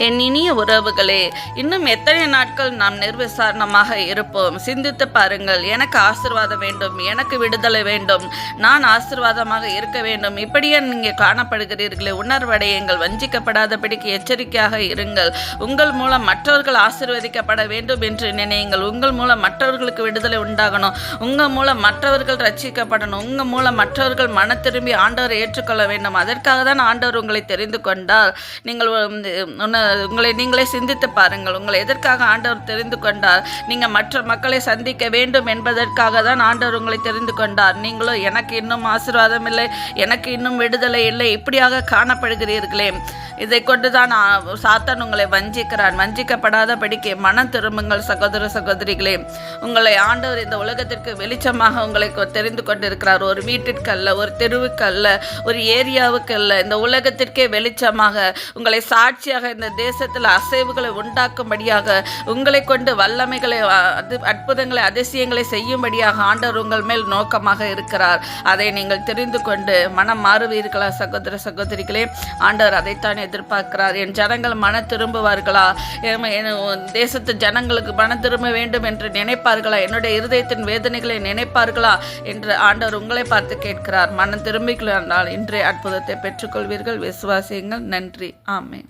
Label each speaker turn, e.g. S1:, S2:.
S1: என் இனிய உறவுகளே, இன்னும் எத்தனை நாட்கள் நாம் நிர்விசாரணமாக இருப்போம்? சிந்தித்து பாருங்கள். எனக்கு ஆசீர்வாதம் வேண்டும், எனக்கு விடுதலை வேண்டும், நான் ஆசீர்வாதமாக இருக்க வேண்டும், இப்படியே நீங்கள் காணப்படுகிறீர்களே. உணர்வடையுங்கள், வஞ்சிக்கப்படாதபடிக்கு எச்சரிக்கையாக இருங்கள். உங்கள் மூலம் மற்றவர்கள் ஆசீர்வதிக்கப்பட வேண்டும் என்று நினையுங்கள். உங்கள் மூலம் மற்றவர்களுக்கு விடுதலை உண்டாகணும், உங்கள் மூலம் மற்றவர்கள் ரட்சிக்கப்படணும், உங்கள் மூலம் மற்றவர்கள் மன திரும்பி ஆண்டவரை ஏற்றுக்கொள்ள வேண்டும். அதற்காக தான் ஆண்டவர் உங்களை தெரிந்து கொண்டார். நீங்கள் உங்களை நீங்களே சிந்தித்து பாருங்கள். உங்களை எதற்காக ஆண்டவர் தெரிந்து கொண்டார்? நீங்கள் மற்ற மக்களை சந்திக்க வேண்டும் என்பதற்காக தான் ஆண்டவர் உங்களை தெரிந்து கொண்டார். நீங்களும் எனக்கு இன்னும் ஆசீர்வாதம் இல்லை, எனக்கு இன்னும் விடுதலை இல்லை, இப்படியாக காணப்படுகிறீர்களே. இதை கொண்டு தான் சாத்தான் உங்களை வஞ்சிக்கிறான். வஞ்சிக்கப்படாதபடிக்கு மனம் திரும்புங்கள் சகோதர சகோதரிகளே. உங்களை ஆண்டவர் இந்த உலகத்திற்கு வெளிச்சமாக உங்களை தெரிந்து கொண்டிருக்கிறார். ஒரு வீட்டிற்கு அல்ல, ஒரு தெருவுக்கு அல்ல, ஒரு ஏரியாவுக்கு அல்ல, இந்த உலகத்திற்கே வெளிச்சமாக உங்களை சாட்சியாக இந்த தேசத்தில் அசைவுகளை உண்டாக்கும்படியாக உங்களை கொண்டு வல்லமைகளை அற்புதங்களை அதிசயங்களை செய்யும்படியாக ஆண்டவர் உங்கள் மேல் நோக்கமாக இருக்கிறார். அதை நீங்கள் தெரிந்து கொண்டு மனம் மாறுவீர்களா சகோதர சகோதரிகளே? ஆண்டவர் அதைத்தான் எதிர்பார்க்கிறார். என் ஜனங்கள் மன திரும்புவார்களா? தேசத்து ஜனங்களுக்கு மன திரும்ப வேண்டும் என்று நினைப்பார்களா? என்னுடைய இருதயத்தின் வேதனைகளை நினைப்பார்களா என்று ஆண்டவர் உங்களை பார்த்து கேட்கிறார். மனம் திரும்பினால் இன்றைய அற்புதத்தை பெற்றுக்கொள்வீர்கள். விசுவாசியுங்கள். நன்றி. ஆமென்.